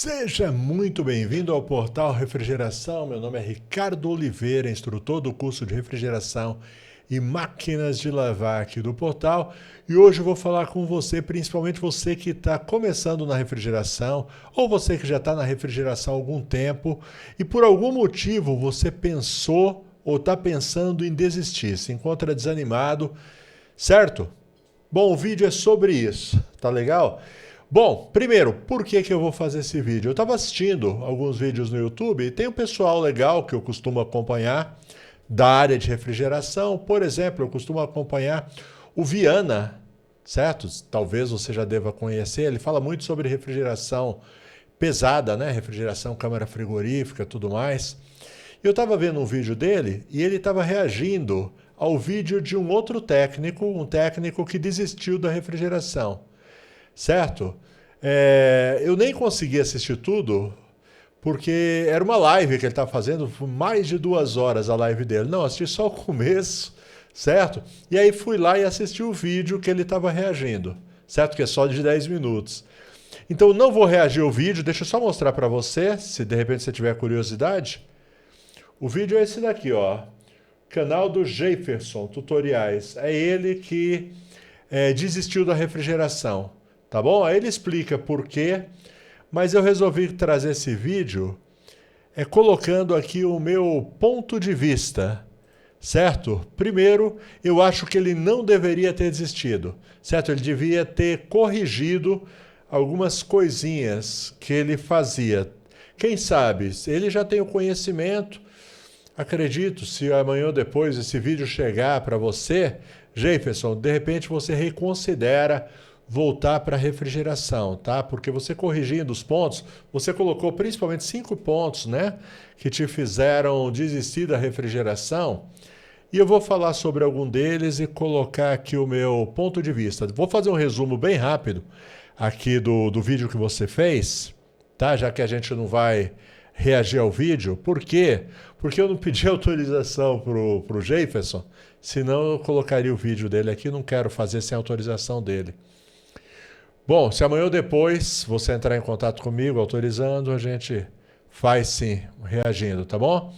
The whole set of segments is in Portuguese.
Seja muito bem-vindo ao Portal Refrigeração. Meu nome é Ricardo Oliveira, instrutor do curso de refrigeração e máquinas de lavar aqui do portal. E hoje eu vou falar com você, principalmente você que está começando na refrigeração ou você que já está na refrigeração há algum tempo e por algum motivo você pensou ou está pensando em desistir, se encontra desanimado, certo? Bom, o vídeo é sobre isso, tá legal? Bom, primeiro, por que eu vou fazer esse vídeo? Eu estava assistindo alguns vídeos no YouTube e tem um pessoal legal que eu costumo acompanhar da área de refrigeração. Por exemplo, eu costumo acompanhar o Viana, certo? Talvez você já deva conhecer. Ele fala muito sobre refrigeração pesada, né? Refrigeração, câmara frigorífica, tudo mais. Eu estava vendo um vídeo dele e ele estava reagindo ao vídeo de um outro técnico, um técnico que desistiu da refrigeração. Certo? Eu nem consegui assistir tudo, porque era uma live que ele estava fazendo, mais de 2 horas a live dele. Não, assisti só o começo, certo? E aí fui lá e assisti o vídeo que ele estava reagindo, certo? Que é só de 10 minutos. Então não vou reagir ao vídeo, deixa eu só mostrar para você, se de repente você tiver curiosidade. O vídeo é esse daqui, ó. Canal do Jefferson Tutoriais. É ele que desistiu da refrigeração. Tá bom? Aí ele explica por quê, mas eu resolvi trazer esse vídeo colocando aqui o meu ponto de vista, certo? Primeiro, eu acho que ele não deveria ter desistido, certo? Ele devia ter corrigido algumas coisinhas que ele fazia. Quem sabe, ele já tem o conhecimento, acredito, se amanhã ou depois esse vídeo chegar para você, Jefferson, de repente você reconsidera voltar para a refrigeração, tá? Porque você corrigindo os pontos, você colocou principalmente 5 pontos, né? Que te fizeram desistir da refrigeração. E eu vou falar sobre algum deles e colocar aqui o meu ponto de vista. Vou fazer um resumo bem rápido aqui do vídeo que você fez, tá? Já que a gente não vai reagir ao vídeo. Por quê? Porque eu não pedi autorização pro Jefferson, senão eu colocaria o vídeo dele aqui, não quero fazer sem autorização dele. Bom, se amanhã ou depois você entrar em contato comigo, autorizando, a gente faz sim, reagindo, tá bom?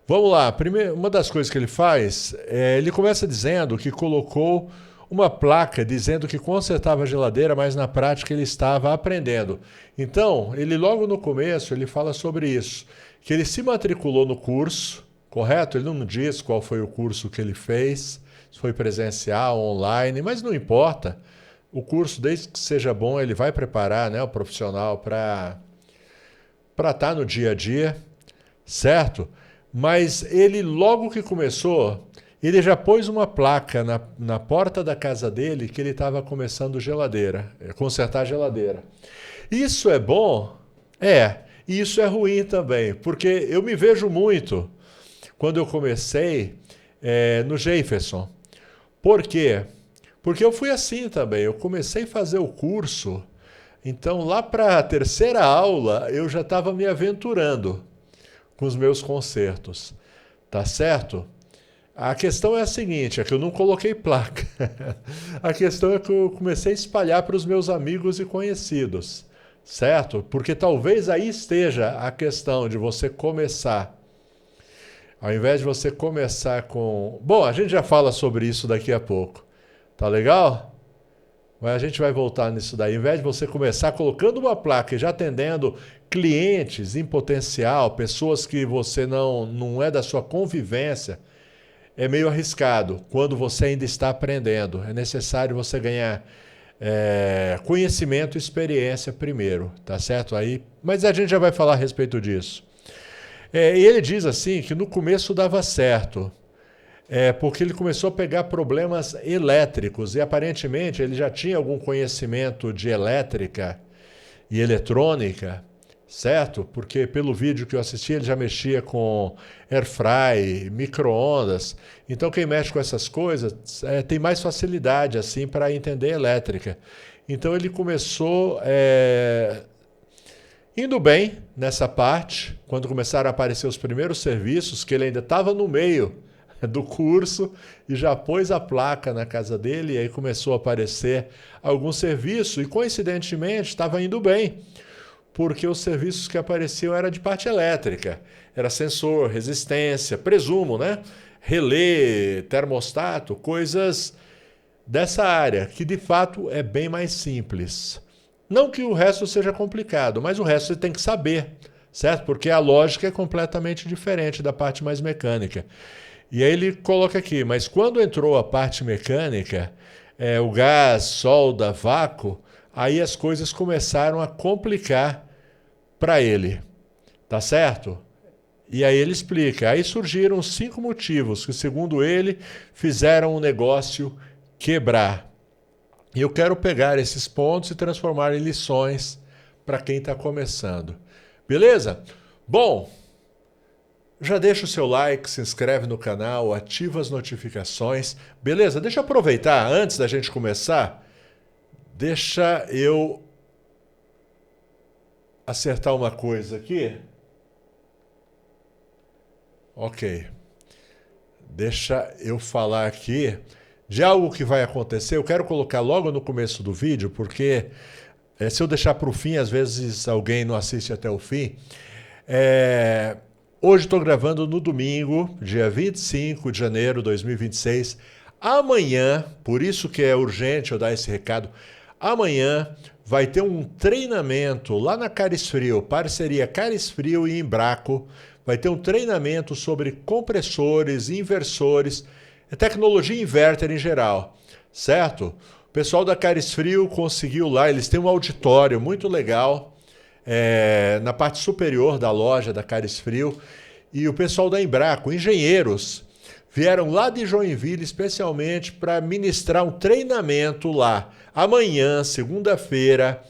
Vamos lá, uma das coisas que ele faz, ele começa dizendo que colocou uma placa dizendo que consertava a geladeira, mas na prática ele estava aprendendo. Então, ele logo no começo, ele fala sobre isso, que ele se matriculou no curso, correto? Ele não diz qual foi o curso que ele fez, se foi presencial, online, mas não importa. O curso, desde que seja bom, ele vai preparar, né, o profissional para estar no dia a dia, certo? Mas ele, logo que começou, ele já pôs uma placa na porta da casa dele que ele estava começando consertar a geladeira. Isso é bom? E isso é ruim também, porque eu me vejo muito quando eu comecei no Jefferson. Por quê? Porque eu fui assim também, eu comecei a fazer o curso, então lá para a 3ª aula eu já estava me aventurando com os meus concertos, tá certo? A questão é a seguinte, é que eu não coloquei placa, a questão é que eu comecei a espalhar para os meus amigos e conhecidos, certo? Porque talvez aí esteja a questão de você começar, ao invés de você começar com... Bom, a gente já fala sobre isso daqui a pouco. Tá legal? Mas a gente vai voltar nisso daí. Ao invés de você começar colocando uma placa e já atendendo clientes em potencial, pessoas que você não é da sua convivência, é meio arriscado quando você ainda está aprendendo. É necessário você ganhar conhecimento e experiência primeiro, tá certo? Mas a gente já vai falar a respeito disso. E ele diz assim que no começo dava certo. Porque ele começou a pegar problemas elétricos e aparentemente ele já tinha algum conhecimento de elétrica e eletrônica, certo? Porque pelo vídeo que eu assisti ele já mexia com airfry, micro-ondas. Então quem mexe com essas coisas tem mais facilidade assim para entender elétrica. Então ele começou indo bem nessa parte, quando começaram a aparecer os primeiros serviços, que ele ainda estava no meio do curso e já pôs a placa na casa dele e aí começou a aparecer algum serviço e coincidentemente estava indo bem, porque os serviços que apareciam eram de parte elétrica. Era sensor, resistência, presumo, né? Relé, termostato, coisas dessa área, que de fato é bem mais simples. Não que o resto seja complicado, mas o resto você tem que saber, certo? Porque a lógica é completamente diferente da parte mais mecânica. E aí ele coloca aqui, mas quando entrou a parte mecânica, o gás, solda, vácuo, aí as coisas começaram a complicar para ele, tá certo? E aí ele explica, aí surgiram 5 motivos que, segundo ele, fizeram o negócio quebrar. E eu quero pegar esses pontos e transformar em lições para quem está começando. Beleza? Bom, já deixa o seu like, se inscreve no canal, ativa as notificações. Beleza? Deixa eu aproveitar, antes da gente começar, deixa eu acertar uma coisa aqui. Ok. Deixa eu falar aqui de algo que vai acontecer. Eu quero colocar logo no começo do vídeo, porque se eu deixar para o fim, às vezes alguém não assiste até o fim. Hoje estou gravando no domingo, dia 25 de janeiro de 2026. Amanhã, por isso que é urgente eu dar esse recado, amanhã vai ter um treinamento lá na Carisfrio, parceria Carisfrio e Embraco. Vai ter um treinamento sobre compressores, inversores, tecnologia inverter em geral, certo? O pessoal da Carisfrio conseguiu lá, eles têm um auditório muito legal na parte superior da loja da Carisfrio, e o pessoal da Embraco, engenheiros, vieram lá de Joinville especialmente para ministrar um treinamento lá, amanhã, segunda-feira,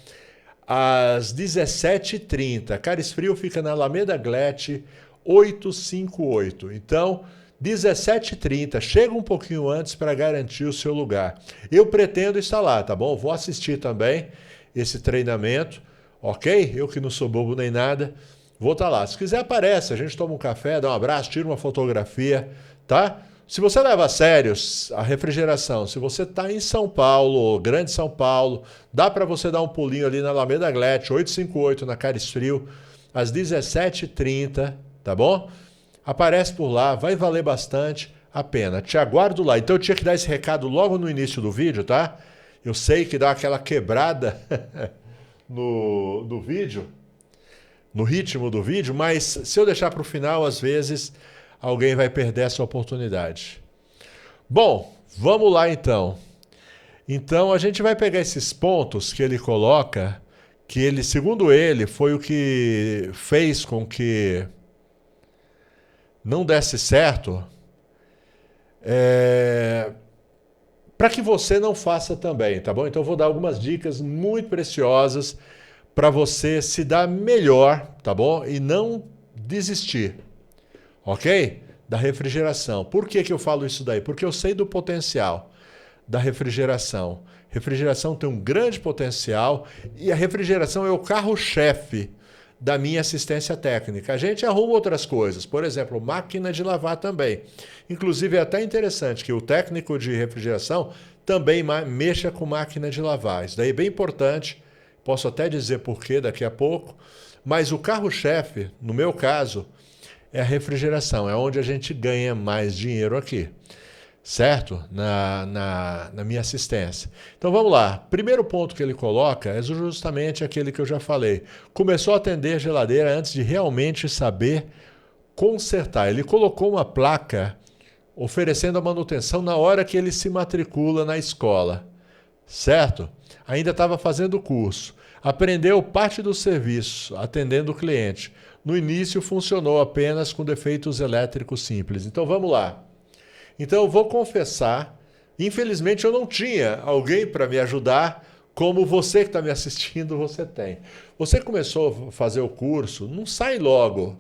às 17h30. Carisfrio fica na Alameda Glete 858. Então, 17h30, chega um pouquinho antes para garantir o seu lugar. Eu pretendo estar lá, tá bom? Vou assistir também esse treinamento, ok? Eu que não sou bobo nem nada, vou estar lá. Se quiser, aparece, a gente toma um café, dá um abraço, tira uma fotografia, tá? Se você leva a sério a refrigeração, se você está em São Paulo, Grande São Paulo, dá para você dar um pulinho ali na Alameda Glete, 858, na Carisfrio, às 17h30, tá bom? Aparece por lá, vai valer bastante a pena. Te aguardo lá. Então eu tinha que dar esse recado logo no início do vídeo, tá? Eu sei que dá aquela quebrada no vídeo, no ritmo do vídeo, mas se eu deixar para o final, às vezes alguém vai perder essa oportunidade. Bom, vamos lá então. Então a gente vai pegar esses pontos que ele coloca, que ele, segundo ele, foi o que fez com que não desse certo, para que você não faça também, tá bom? Então eu vou dar algumas dicas muito preciosas para você se dar melhor, tá bom? E não desistir. Ok? Da refrigeração. Por que eu falo isso daí? Porque eu sei do potencial da refrigeração. Refrigeração tem um grande potencial e a refrigeração é o carro-chefe da minha assistência técnica. A gente arruma outras coisas, por exemplo, máquina de lavar também. Inclusive é até interessante que o técnico de refrigeração também mexa com máquina de lavar. Isso daí é bem importante, posso até dizer por quê daqui a pouco, mas o carro-chefe, no meu caso, é a refrigeração, é onde a gente ganha mais dinheiro aqui, certo? Na minha assistência. Então vamos lá. Primeiro ponto que ele coloca é justamente aquele que eu já falei. Começou a atender geladeira antes de realmente saber consertar. Ele colocou uma placa oferecendo a manutenção na hora que ele se matricula na escola, certo? Ainda estava fazendo o curso. Aprendeu parte do serviço, atendendo o cliente. No início funcionou apenas com defeitos elétricos simples. Então vamos lá. Então eu vou confessar, infelizmente eu não tinha alguém para me ajudar como você que está me assistindo, você tem. Você começou a fazer o curso, não sai logo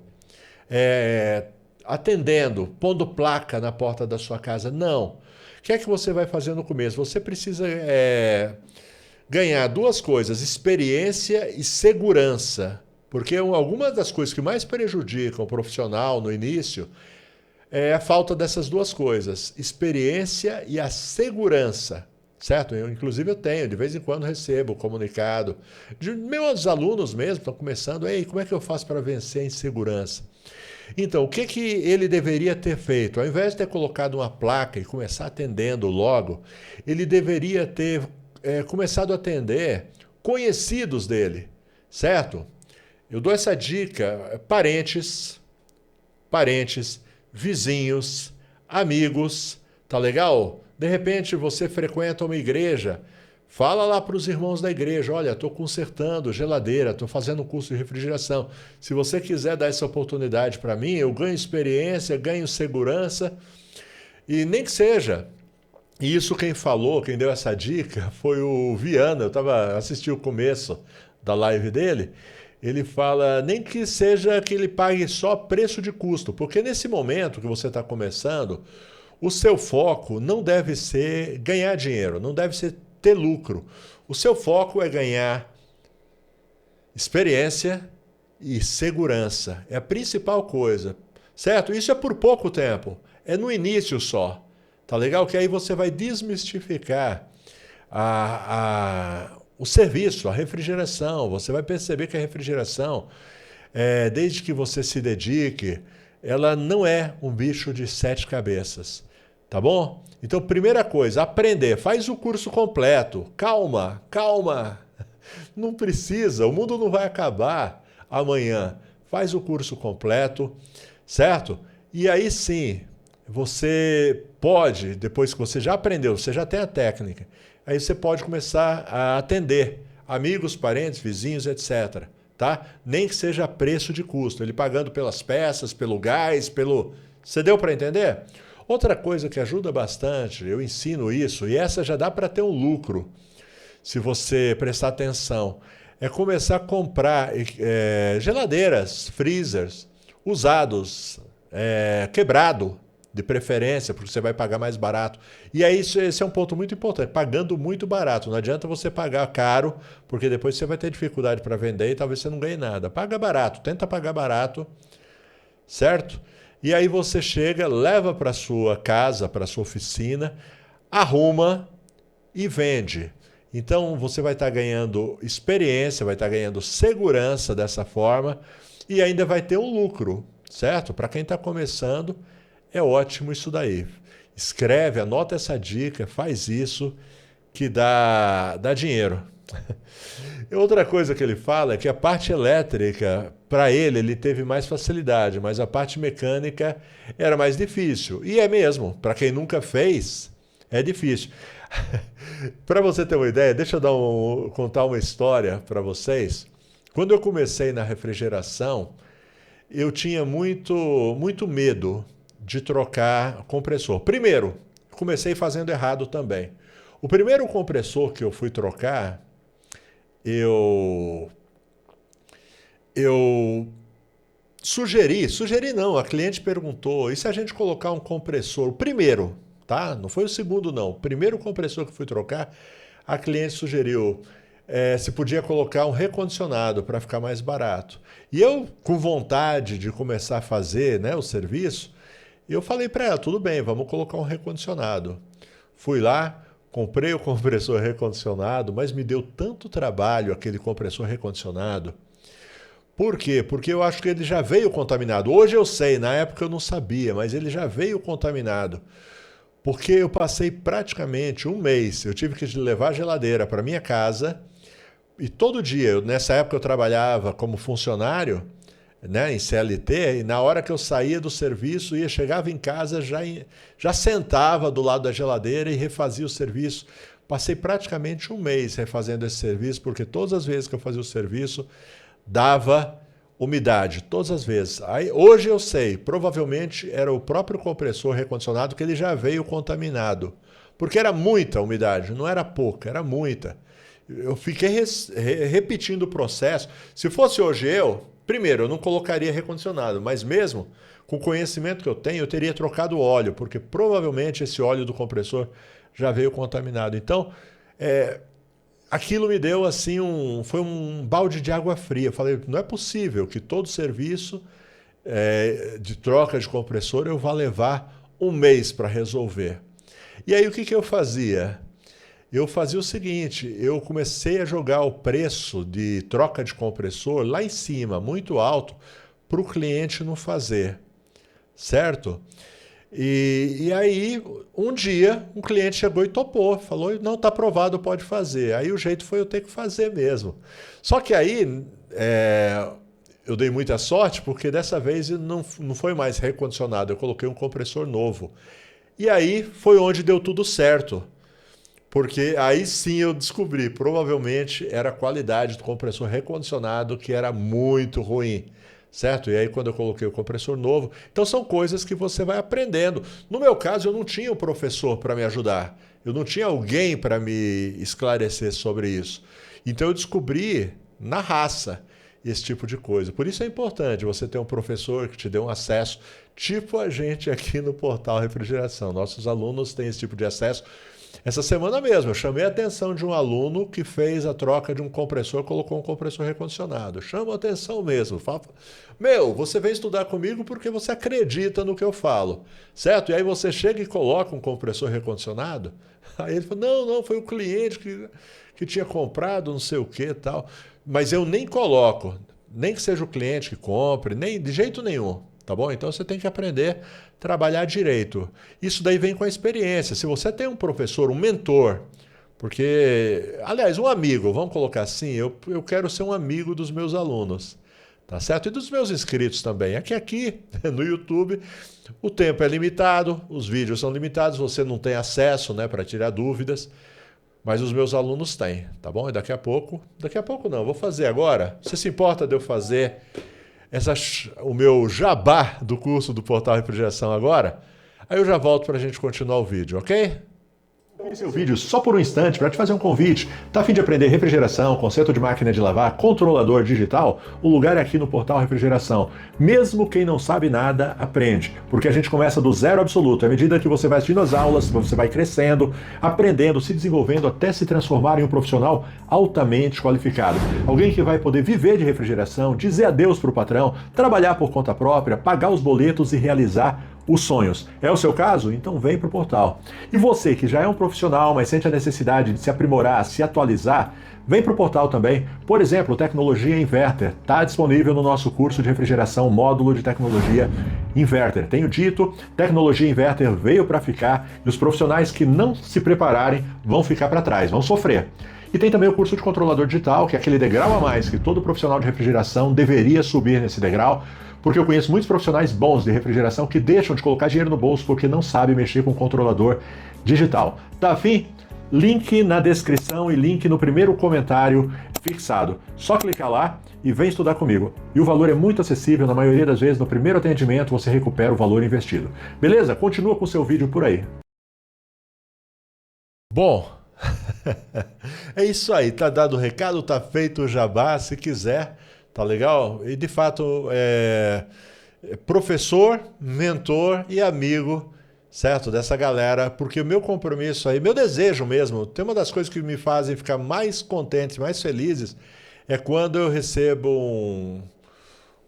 atendendo, pondo placa na porta da sua casa, não. O que é que você vai fazer no começo? Você precisa ganhar duas coisas, experiência e segurança. Porque algumas das coisas que mais prejudicam o profissional no início é a falta dessas duas coisas, experiência e a segurança, certo? Inclusive eu tenho, de vez em quando recebo comunicado de meus alunos mesmo, estão começando, ei, como é que eu faço para vencer a insegurança? Então, o que que ele deveria ter feito? Ao invés de ter colocado uma placa e começar atendendo logo, ele deveria ter começado a atender conhecidos dele, certo? Eu dou essa dica, parentes, vizinhos, amigos, tá legal? De repente você frequenta uma igreja, fala lá para os irmãos da igreja, olha, estou consertando geladeira, estou fazendo um curso de refrigeração. Se você quiser dar essa oportunidade para mim, eu ganho experiência, ganho segurança, e nem que seja. E isso quem falou, quem deu essa dica, foi o Viana. Eu estava assistindo o começo da live dele. Ele fala, nem que seja que ele pague só preço de custo, porque nesse momento que você está começando, o seu foco não deve ser ganhar dinheiro, não deve ser ter lucro. O seu foco é ganhar experiência e segurança. É a principal coisa, certo? Isso é por pouco tempo, é no início só. Tá legal? Que aí você vai desmistificar o serviço, a refrigeração. Você vai perceber que a refrigeração, desde que você se dedique, ela não é um bicho de 7 cabeças. Tá bom? Então, primeira coisa, aprender. Faz o curso completo. Calma, calma. Não precisa, o mundo não vai acabar amanhã. Faz o curso completo, certo? E aí sim, você pode, depois que você já aprendeu, você já tem a técnica, aí você pode começar a atender amigos, parentes, vizinhos, etc. Tá? Nem que seja a preço de custo, ele pagando pelas peças, pelo gás, pelo... Você deu para entender? Outra coisa que ajuda bastante, eu ensino isso, e essa já dá para ter um lucro, se você prestar atenção, é começar a comprar geladeiras, freezers, usados, quebrado, de preferência, porque você vai pagar mais barato. E aí esse é um ponto muito importante, pagando muito barato. Não adianta você pagar caro, porque depois você vai ter dificuldade para vender e talvez você não ganhe nada. Paga barato, tenta pagar barato, certo? E aí você chega, leva para sua casa, para sua oficina, arruma e vende. Então você vai estar ganhando experiência, vai estar ganhando segurança dessa forma e ainda vai ter um lucro, certo? Para quem está começando, é ótimo isso daí. Escreve, anota essa dica, faz isso que dá dinheiro. Outra coisa que ele fala é que a parte elétrica, para ele teve mais facilidade, mas a parte mecânica era mais difícil. E é mesmo, para quem nunca fez, é difícil. Para você ter uma ideia, deixa eu contar uma história para vocês. Quando eu comecei na refrigeração, eu tinha muito medo de trocar compressor. Primeiro, comecei fazendo errado também. O primeiro compressor que eu fui trocar, eu sugeri não, a cliente perguntou, e se a gente colocar um compressor, o primeiro, tá? Não foi o segundo não, o primeiro compressor que fui trocar, a cliente sugeriu se podia colocar um recondicionado para ficar mais barato. E eu, com vontade de começar a fazer, né, o serviço, eu falei para ela, tudo bem, vamos colocar um recondicionado. Fui lá, comprei o compressor recondicionado, mas me deu tanto trabalho aquele compressor recondicionado. Por quê? Porque eu acho que ele já veio contaminado. Hoje eu sei, na época eu não sabia, mas ele já veio contaminado. Porque eu passei praticamente um mês, eu tive que levar a geladeira para minha casa e todo dia, nessa época eu trabalhava como funcionário, né, em CLT, e na hora que eu saía do serviço, chegava em casa, já sentava do lado da geladeira e refazia o serviço. Passei praticamente um mês refazendo esse serviço, porque todas as vezes que eu fazia o serviço, dava umidade, todas as vezes. Aí, hoje eu sei, provavelmente era o próprio compressor recondicionado que ele já veio contaminado, porque era muita umidade, não era pouca, era muita. Eu fiquei repetindo o processo. Se fosse hoje primeiro, eu não colocaria recondicionado, mas mesmo com o conhecimento que eu tenho, eu teria trocado o óleo, porque provavelmente esse óleo do compressor já veio contaminado. Então, aquilo me deu assim foi um balde de água fria. Eu falei, não é possível que todo serviço de troca de compressor eu vá levar um mês para resolver. E aí o que eu fazia? eu fazia o seguinte, eu comecei a jogar o preço de troca de compressor lá em cima, muito alto, para o cliente não fazer, certo? E aí, um dia, um cliente chegou e topou, falou, não, está aprovado, pode fazer. Aí o jeito foi eu ter que fazer mesmo. Só que aí, eu dei muita sorte, porque dessa vez não foi mais recondicionado, eu coloquei um compressor novo. E aí foi onde deu tudo certo. Porque aí sim eu descobri, provavelmente era a qualidade do compressor recondicionado que era muito ruim, certo? E aí quando eu coloquei o compressor novo, então são coisas que você vai aprendendo. No meu caso, eu não tinha um professor para me ajudar, eu não tinha alguém para me esclarecer sobre isso. Então eu descobri na raça esse tipo de coisa. Por isso é importante você ter um professor que te dê um acesso, tipo a gente aqui no Portal Refrigeração. Nossos alunos têm esse tipo de acesso. Essa semana mesmo, eu chamei a atenção de um aluno que fez a troca de um compressor, colocou um compressor recondicionado. Chama a atenção mesmo. Fala, meu, você vem estudar comigo porque você acredita no que eu falo, certo? E aí você chega e coloca um compressor recondicionado. Aí ele falou, não, foi o cliente que tinha comprado, não sei o que e tal. Mas eu nem coloco, nem que seja o cliente que compre, nem de jeito nenhum. Tá bom? Então você tem que aprender a trabalhar direito. Isso daí vem com a experiência. Se você tem um professor, um mentor, porque, aliás, um amigo, vamos colocar assim, eu quero ser um amigo dos meus alunos, tá certo? E dos meus inscritos também. Aqui no YouTube, o tempo é limitado, os vídeos são limitados, você não tem acesso, né, para tirar dúvidas, mas os meus alunos têm, tá bom? E daqui a pouco não, eu vou fazer agora. Você se importa de eu fazer o meu jabá do curso do Portal Refrigeração agora? Aí eu já volto para a gente continuar o vídeo, ok? Esse é o vídeo só por um instante para te fazer um convite. Tá a fim de aprender refrigeração, conserto de máquina de lavar, controlador digital? O lugar é aqui no Portal Refrigeração. Mesmo quem não sabe nada, aprende. Porque a gente começa do zero absoluto. À medida que você vai assistindo as aulas, você vai crescendo, aprendendo, se desenvolvendo até se transformar em um profissional altamente qualificado. Alguém que vai poder viver de refrigeração, dizer adeus para o patrão, trabalhar por conta própria, pagar os boletos e realizar os sonhos. É o seu caso? Então vem para o portal. E você que já é um profissional, mas sente a necessidade de se aprimorar, se atualizar, vem para o portal também. Por exemplo, Tecnologia Inverter. Está disponível no nosso curso de refrigeração, módulo de Tecnologia Inverter. Tenho dito, Tecnologia Inverter veio para ficar e os profissionais que não se prepararem vão ficar para trás, vão sofrer. E tem também o curso de controlador digital, que é aquele degrau a mais que todo profissional de refrigeração deveria subir nesse degrau, porque eu conheço muitos profissionais bons de refrigeração que deixam de colocar dinheiro no bolso porque não sabem mexer com controlador digital. Tá afim? Link na descrição e link no primeiro comentário fixado. Só clicar lá e vem estudar comigo. E o valor é muito acessível, na maioria das vezes no primeiro atendimento você recupera o valor investido. Beleza? Continua com o seu vídeo por aí. Bom, é isso aí, tá dado o recado, tá feito o jabá, se quiser, tá legal? E de fato, professor, mentor e amigo, certo? Dessa galera, porque o meu compromisso aí, meu desejo mesmo, tem uma das coisas que me fazem ficar mais contentes, mais felizes, é quando eu recebo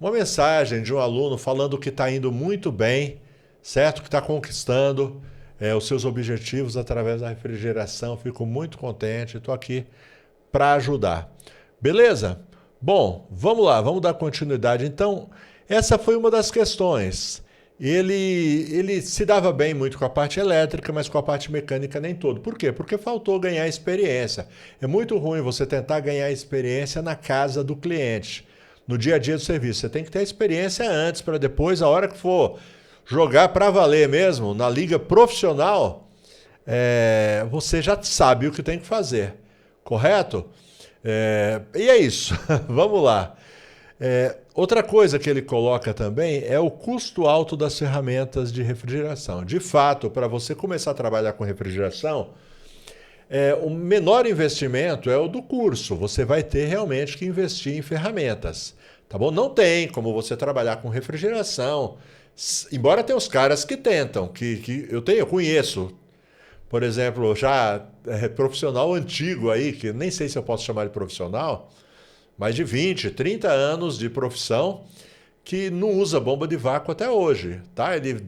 uma mensagem de um aluno falando que está indo muito bem, certo? Que está conquistando os seus objetivos através da refrigeração. Fico muito contente, estou aqui para ajudar. Beleza? Bom, vamos lá, vamos dar continuidade. Então, essa foi uma das questões. Ele se dava bem muito com a parte elétrica, mas com a parte mecânica nem todo. Por quê? Porque faltou ganhar experiência. É muito ruim você tentar ganhar experiência na casa do cliente, no dia a dia do serviço. Você tem que ter experiência antes, para depois, a hora que for jogar para valer mesmo, na liga profissional, você já sabe o que tem que fazer. Correto? E é isso. Vamos lá. Outra coisa que ele coloca também é o custo alto das ferramentas de refrigeração. De fato, para você começar a trabalhar com refrigeração, o menor investimento é o do curso. Você vai ter realmente que investir em ferramentas. Tá bom? Não tem como você trabalhar com refrigeração, embora tenha os caras que tentam, que eu conheço. Por exemplo, já profissional antigo aí, que nem sei se eu posso chamar de profissional, mais de 20, 30 anos de profissão, que não usa bomba de vácuo até hoje, tá? Ele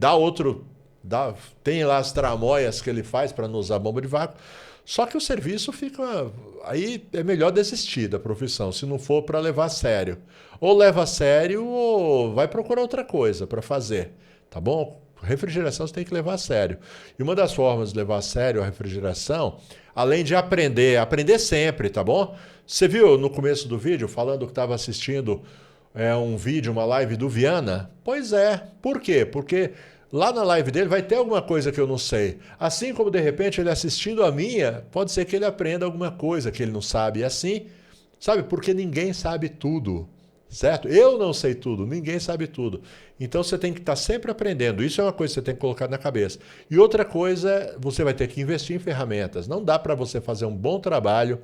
tem lá as tramóias que ele faz para não usar bomba de vácuo, Só que o serviço fica... Aí é melhor desistir da profissão, se não for para levar a sério. Ou leva a sério ou vai procurar outra coisa para fazer, tá bom? Refrigeração você tem que levar a sério. E uma das formas de levar a sério a refrigeração, além de aprender sempre, tá bom? Você viu no começo do vídeo falando que estava assistindo um vídeo, uma live do Viana? Pois é. Por quê? Porque lá na live dele vai ter alguma coisa que eu não sei. Assim como de repente ele assistindo a minha, pode ser que ele aprenda alguma coisa que ele não sabe. E assim, sabe? Porque ninguém sabe tudo. Certo? Eu não sei tudo, ninguém sabe tudo. Então você tem que estar sempre aprendendo. Isso é uma coisa que você tem que colocar na cabeça. E outra coisa, você vai ter que investir em ferramentas. Não dá para você fazer um bom trabalho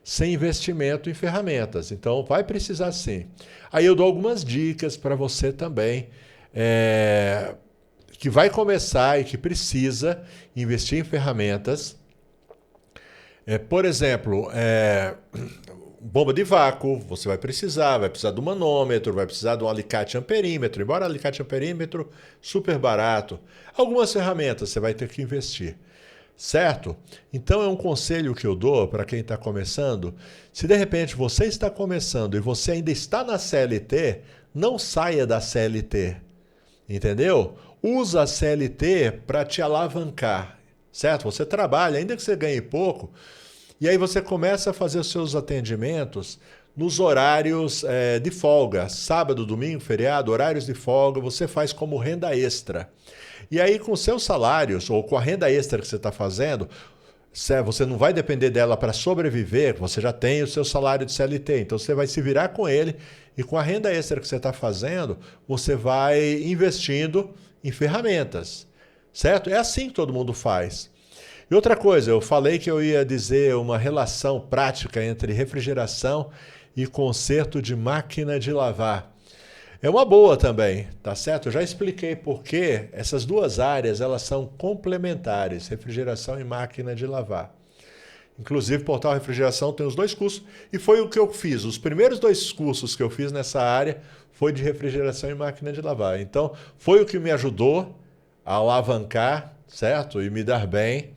sem investimento em ferramentas. Então vai precisar sim. Aí eu dou algumas dicas para você também, que vai começar e que precisa investir em ferramentas. Por exemplo, bomba de vácuo, você vai precisar do manômetro, vai precisar de um alicate amperímetro, embora alicate amperímetro super barato. Algumas ferramentas você vai ter que investir, certo? Então é um conselho que eu dou para quem está começando. Se de repente você está começando e você ainda está na CLT, não saia da CLT, entendeu? Usa a CLT para te alavancar, certo? Você trabalha, ainda que você ganhe pouco, e aí você começa a fazer os seus atendimentos nos horários de folga. Sábado, domingo, feriado, horários de folga, você faz como renda extra. E aí com seus salários, ou com a renda extra que você está fazendo, você não vai depender dela para sobreviver, você já tem o seu salário de CLT, então você vai se virar com ele e com a renda extra que você está fazendo, você vai investindo em ferramentas, certo? É assim que todo mundo faz. E outra coisa, eu falei que eu ia dizer uma relação prática entre refrigeração e conserto de máquina de lavar. É uma boa também, tá certo? Eu já expliquei por que essas duas áreas elas são complementares, refrigeração e máquina de lavar. Inclusive, o Portal Refrigeração tem os dois cursos e foi o que eu fiz. Os primeiros 2 cursos que eu fiz nessa área foi de refrigeração e máquina de lavar. Então, foi o que me ajudou a alavancar, certo? E me dar bem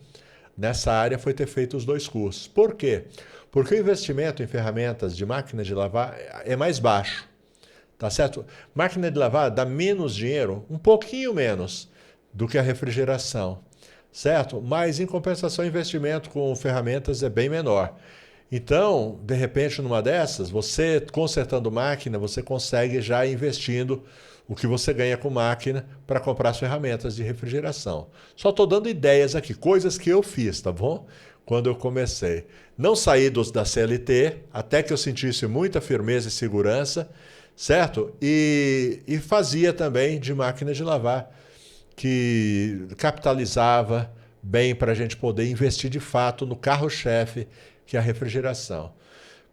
nessa área foi ter feito os 2 cursos. Por quê? Porque o investimento em ferramentas de máquina de lavar é mais baixo. Tá certo? Máquina de lavar dá menos dinheiro, um pouquinho menos do que a refrigeração, certo? Mas em compensação, o investimento com ferramentas é bem menor. Então, de repente, numa dessas, você consertando máquina, você consegue já investindo o que você ganha com máquina para comprar as ferramentas de refrigeração. Só estou dando ideias aqui, coisas que eu fiz, tá bom? Quando eu comecei. Não saí da CLT, até que eu sentisse muita firmeza e segurança, certo? E fazia também de máquina de lavar, que capitalizava bem para a gente poder investir de fato no carro-chefe, que é a refrigeração.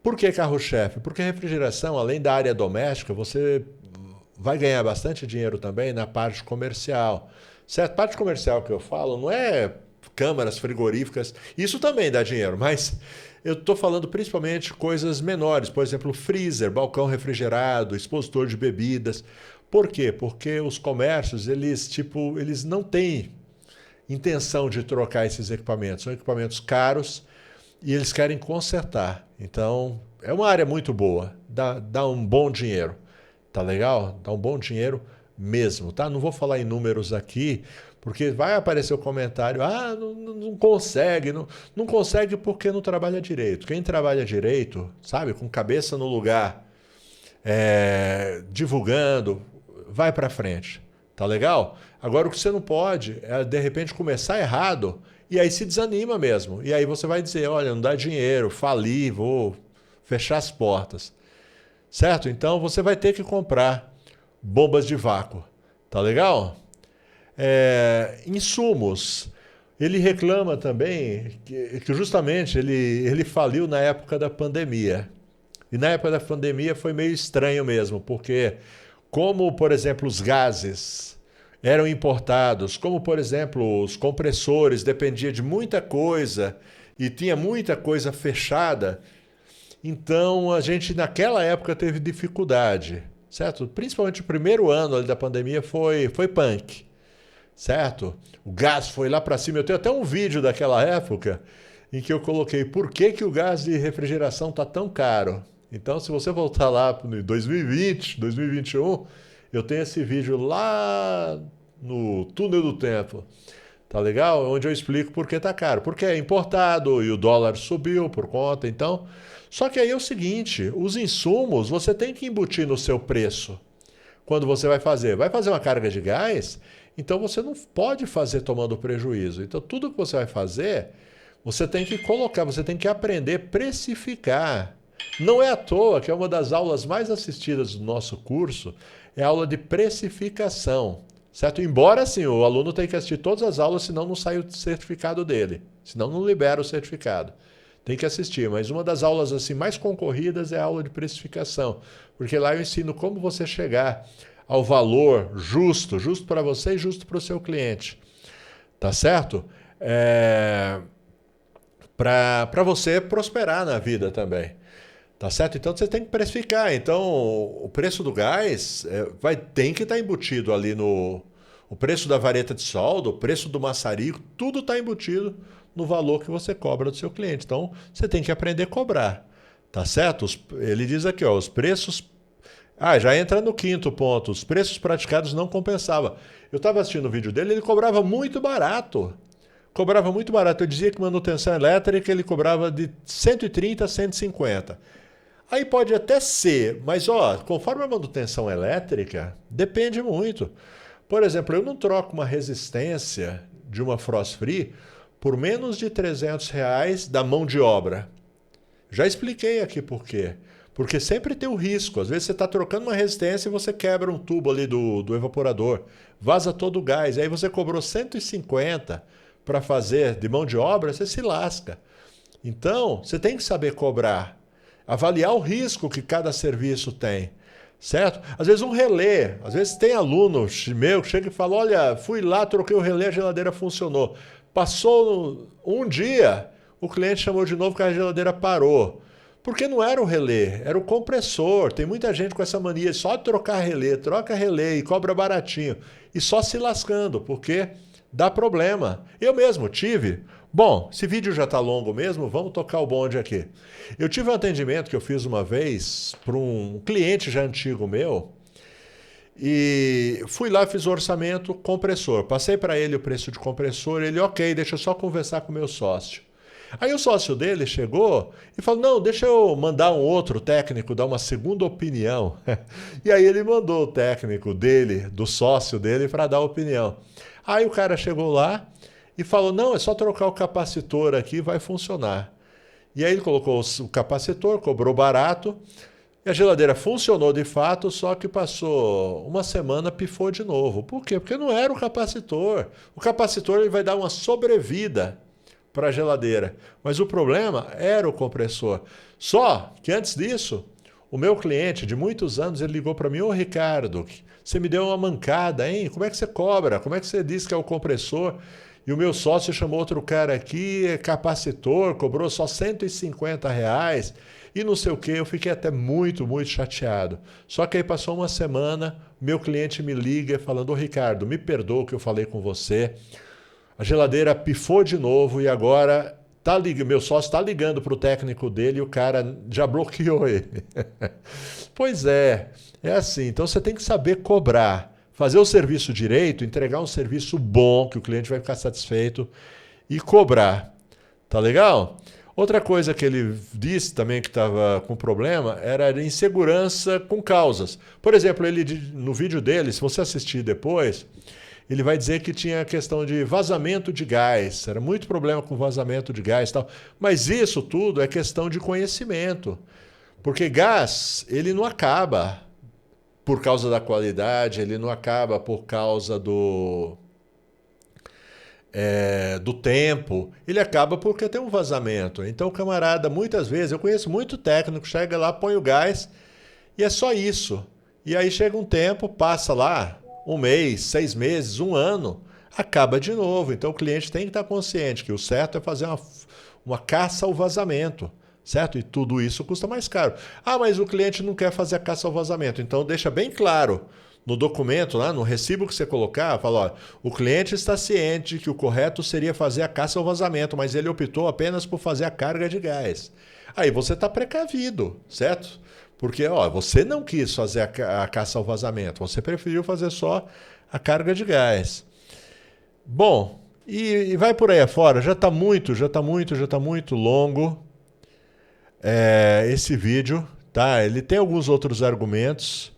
Por que carro-chefe? Porque a refrigeração, além da área doméstica, você vai ganhar bastante dinheiro também na parte comercial. Certo? Parte comercial que eu falo não é câmaras frigoríficas, isso também dá dinheiro, mas eu estou falando principalmente coisas menores, por exemplo, freezer, balcão refrigerado, expositor de bebidas. Por quê? Porque os comércios, eles não têm intenção de trocar esses equipamentos. São equipamentos caros e eles querem consertar. Então, é uma área muito boa, dá um bom dinheiro. Tá legal? Dá um bom dinheiro mesmo, tá? Não vou falar em números aqui, porque vai aparecer o comentário, não consegue, não consegue porque não trabalha direito. Quem trabalha direito, sabe, com cabeça no lugar, divulgando, vai para frente, tá legal? Agora o que você não pode é, de repente, começar errado e aí se desanima mesmo. E aí você vai dizer, olha, não dá dinheiro, fali, vou fechar as portas. Certo? Então você vai ter que comprar bombas de vácuo, tá legal? Insumos. Ele reclama também que justamente ele faliu na época da pandemia. E na época da pandemia foi meio estranho mesmo, porque como, por exemplo, os gases eram importados, como, por exemplo, os compressores, dependia de muita coisa e tinha muita coisa fechada, então a gente naquela época teve dificuldade, certo? Principalmente o primeiro ano ali da pandemia foi punk. Certo? O gás foi lá para cima. Eu tenho até um vídeo daquela época em que eu coloquei por que que o gás de refrigeração está tão caro. Então, se você voltar lá em 2020, 2021, eu tenho esse vídeo lá no Túnel do Tempo. Tá legal? Onde eu explico por que tá caro. Porque é importado e o dólar subiu por conta, então. Só que aí é o seguinte, os insumos você tem que embutir no seu preço. Quando você vai fazer uma carga de gás, então você não pode fazer tomando prejuízo. Então tudo que você vai fazer, você tem que colocar, você tem que aprender a precificar. Não é à toa que é uma das aulas mais assistidas do nosso curso, é a aula de precificação. Certo? Embora, sim, o aluno tenha que assistir todas as aulas, senão não sai o certificado dele. Senão não libera o certificado. Tem que assistir, mas uma das aulas assim mais concorridas é a aula de precificação, porque lá eu ensino como você chegar ao valor justo, justo para você e justo para o seu cliente. Tá certo? Para você prosperar na vida também. Tá certo? Então você tem que precificar. Então o preço do gás tem que estar embutido ali no o preço da vareta de solda, o preço do maçarico, tudo está embutido no valor que você cobra do seu cliente. Então você tem que aprender a cobrar. Tá certo? Ele diz aqui, ó, os preços. Já entra no quinto ponto. Os preços praticados não compensavam. Eu estava assistindo o vídeo dele, ele cobrava muito barato. Cobrava muito barato. Eu dizia que manutenção elétrica ele cobrava de 130 a 150. Aí pode até ser, mas ó, conforme a manutenção elétrica, depende muito. Por exemplo, eu não troco uma resistência de uma frost free por menos de R$ 300 da mão de obra. Já expliquei aqui por quê. Porque sempre tem o risco. Às vezes você está trocando uma resistência e você quebra um tubo ali do evaporador, vaza todo o gás. Aí você cobrou 150 para fazer de mão de obra, você se lasca. Então, você tem que saber cobrar. Avaliar o risco que cada serviço tem, certo? Às vezes um relé, às vezes tem aluno meu que chega e fala, olha, fui lá, troquei o relé, a geladeira funcionou. Passou um dia, o cliente chamou de novo que a geladeira parou. Porque não era o relé, era o compressor. Tem muita gente com essa mania de só trocar relé, troca relé e cobra baratinho. E só se lascando, porque dá problema. Eu mesmo tive. Bom, esse vídeo já está longo mesmo, vamos tocar o bonde aqui. Eu tive um atendimento que eu fiz uma vez para um cliente já antigo meu e fui lá, fiz o orçamento compressor. Passei para ele o preço de compressor, ele, ok, deixa eu só conversar com o meu sócio. Aí o sócio dele chegou e falou, não, deixa eu mandar um outro técnico, dar uma segunda opinião. E aí ele mandou o técnico dele, do sócio dele, para dar opinião. Aí o cara chegou lá e falou, não, é só trocar o capacitor aqui, vai funcionar. E aí ele colocou o capacitor, cobrou barato, e a geladeira funcionou de fato, só que passou uma semana, pifou de novo. Por quê? Porque não era o capacitor. O capacitor ele vai dar uma sobrevida para a geladeira, mas o problema era o compressor. Só que antes disso, o meu cliente de muitos anos, ele ligou para mim, ô Ricardo, você me deu uma mancada, hein? Como é que você cobra? Como é que você diz que é o compressor? E o meu sócio chamou outro cara aqui, capacitor, cobrou só R$ 150 e não sei o que. Eu fiquei até muito, muito chateado. Só que aí passou uma semana, meu cliente me liga falando, ô Ricardo, me perdoa o que eu falei com você. A geladeira pifou de novo e agora meu sócio está ligando para o técnico dele e o cara já bloqueou ele. Pois é assim. Então você tem que saber cobrar. Fazer o serviço direito, entregar um serviço bom, que o cliente vai ficar satisfeito e cobrar. Tá legal? Outra coisa que ele disse também que estava com problema era a insegurança com causas. Por exemplo, ele no vídeo dele, se você assistir depois, ele vai dizer que tinha a questão de vazamento de gás. Era muito problema com vazamento de gás e tal. Mas isso tudo é questão de conhecimento. Porque gás, ele não acaba por causa da qualidade, ele não acaba por causa do tempo, ele acaba porque tem um vazamento. Então o camarada, muitas vezes, eu conheço muito técnico, chega lá, põe o gás e é só isso. E aí chega um tempo, passa lá, 1 mês, 6 meses, 1 ano, acaba de novo. Então o cliente tem que estar consciente que o certo é fazer uma caça ao vazamento. Certo? E tudo isso custa mais caro. Mas o cliente não quer fazer a caça ao vazamento. Então deixa bem claro no documento, lá no recibo que você colocar, fala, ó, o cliente está ciente que o correto seria fazer a caça ao vazamento, mas ele optou apenas por fazer a carga de gás. Aí você está precavido, certo? Porque ó, você não quis fazer a caça ao vazamento, você preferiu fazer só a carga de gás. Bom, e vai por aí afora, já está muito longo esse vídeo, tá? Ele tem alguns outros argumentos,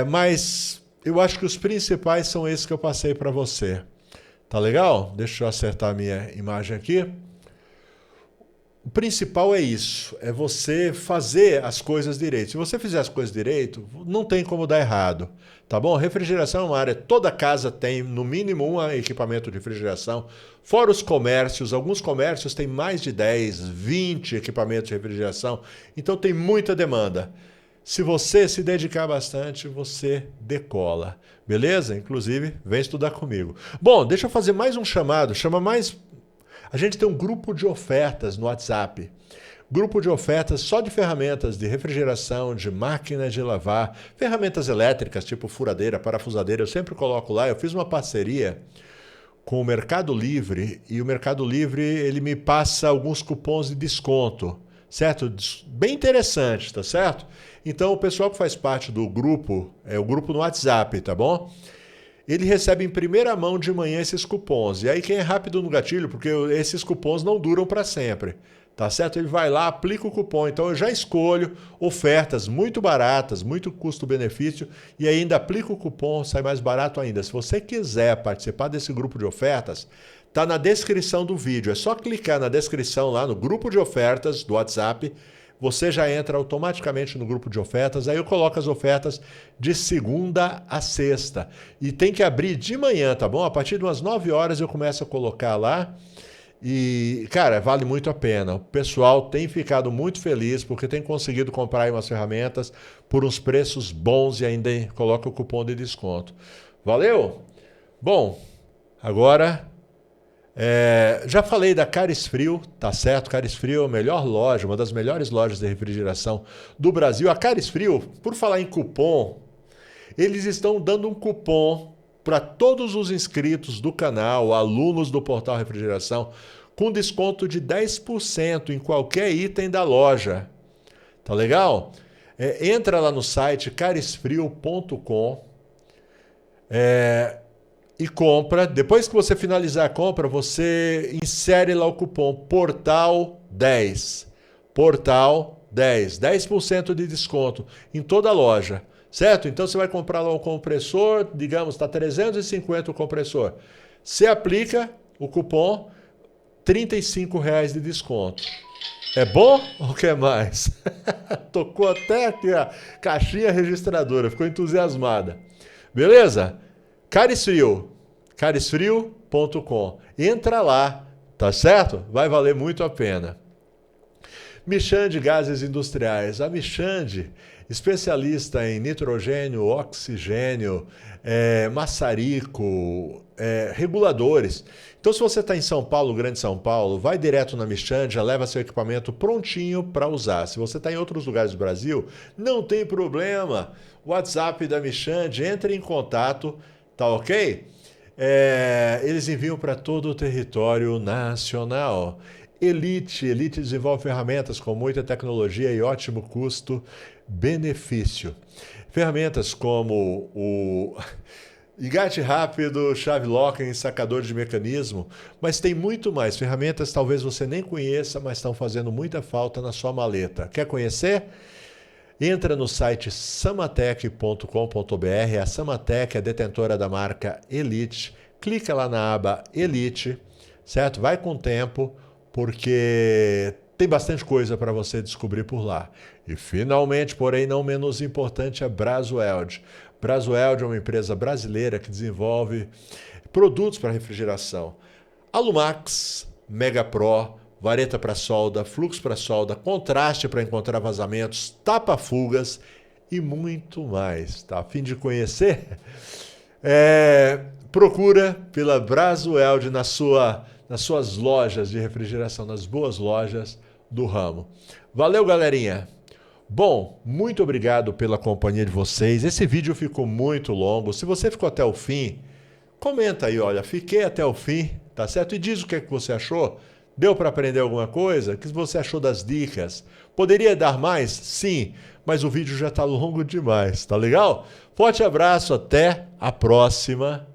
mas eu acho que os principais são esses que eu passei para você. Tá legal? Deixa eu acertar a minha imagem aqui. O principal é isso, é você fazer as coisas direito. Se você fizer as coisas direito, não tem como dar errado, tá bom? Refrigeração é uma área, toda casa tem no mínimo um equipamento de refrigeração, fora os comércios, alguns comércios têm mais de 10, 20 equipamentos de refrigeração, então tem muita demanda. Se você se dedicar bastante, você decola, beleza? Inclusive, vem estudar comigo. Bom, deixa eu fazer mais um chamado, A gente tem um grupo de ofertas no WhatsApp. Grupo de ofertas só de ferramentas de refrigeração, de máquinas de lavar, ferramentas elétricas, tipo furadeira, parafusadeira, eu sempre coloco lá. Eu fiz uma parceria com o Mercado Livre e o Mercado Livre ele me passa alguns cupons de desconto, certo? Bem interessante, tá certo? Então o pessoal que faz parte do grupo, é o grupo no WhatsApp, tá bom? Ele recebe em primeira mão de manhã esses cupons. E aí quem é rápido no gatilho, porque esses cupons não duram para sempre, tá certo? Ele vai lá, aplica o cupom. Então eu já escolho ofertas muito baratas, muito custo-benefício, e ainda aplica o cupom, sai mais barato ainda. Se você quiser participar desse grupo de ofertas, tá na descrição do vídeo. É só clicar na descrição lá no grupo de ofertas do WhatsApp, você já entra automaticamente no grupo de ofertas, aí eu coloco as ofertas de segunda a sexta. E tem que abrir de manhã, tá bom? A partir de umas 9 horas eu começo a colocar lá e, cara, vale muito a pena. O pessoal tem ficado muito feliz porque tem conseguido comprar aí umas ferramentas por uns preços bons e ainda coloca o cupom de desconto. Valeu? Bom, agora... já falei da Cares Frio, tá certo? Cares Frio é a melhor loja, uma das melhores lojas de refrigeração do Brasil. A Cares Frio, por falar em cupom, eles estão dando um cupom para todos os inscritos do canal, alunos do Portal Refrigeração, com desconto de 10% em qualquer item da loja. Tá legal? Entra lá no site caresfrio.com. E compra. Depois que você finalizar a compra, você insere lá o cupom PORTAL10. PORTAL10. 10% de desconto em toda a loja. Certo? Então você vai comprar lá um compressor, digamos, está 350 o compressor. Você aplica o cupom, R$35 de desconto. É bom ou quer mais? Tocou até aqui a caixinha registradora, ficou entusiasmada. Beleza? caresfrio.com. Entra lá, tá certo? Vai valer muito a pena. Michande Gases Industriais. A Michande, especialista em nitrogênio, oxigênio, maçarico, reguladores. Então, se você está em São Paulo, Grande São Paulo, vai direto na Michande, já leva seu equipamento prontinho para usar. Se você está em outros lugares do Brasil, não tem problema. WhatsApp da Michande, entre em contato. Tá ok? Eles enviam para todo o território nacional. Elite desenvolve ferramentas com muita tecnologia e ótimo custo-benefício. Ferramentas como o engate rápido, chave locking, sacador de mecanismo, mas tem muito mais. Ferramentas talvez você nem conheça, mas estão fazendo muita falta na sua maleta. Quer conhecer? Entra no site samatec.com.br, a Samatec é detentora da marca Elite, clica lá na aba Elite, certo? Vai com o tempo, porque tem bastante coisa para você descobrir por lá. E finalmente, porém não menos importante, a Brasweld. Brasweld é uma empresa brasileira que desenvolve produtos para refrigeração. Alumax, Mega Pro, vareta para solda, fluxo para solda, contraste para encontrar vazamentos, tapa-fugas e muito mais. Tá a fim de conhecer? Procura pela Brasweld nas suas lojas de refrigeração, nas boas lojas do ramo. Valeu, galerinha! Bom, muito obrigado pela companhia de vocês. Esse vídeo ficou muito longo. Se você ficou até o fim, comenta aí, olha, fiquei até o fim, tá certo? E diz o que é que você achou. Deu para aprender alguma coisa? O que você achou das dicas? Poderia dar mais? Sim, mas o vídeo já está longo demais, tá legal? Forte abraço, até a próxima.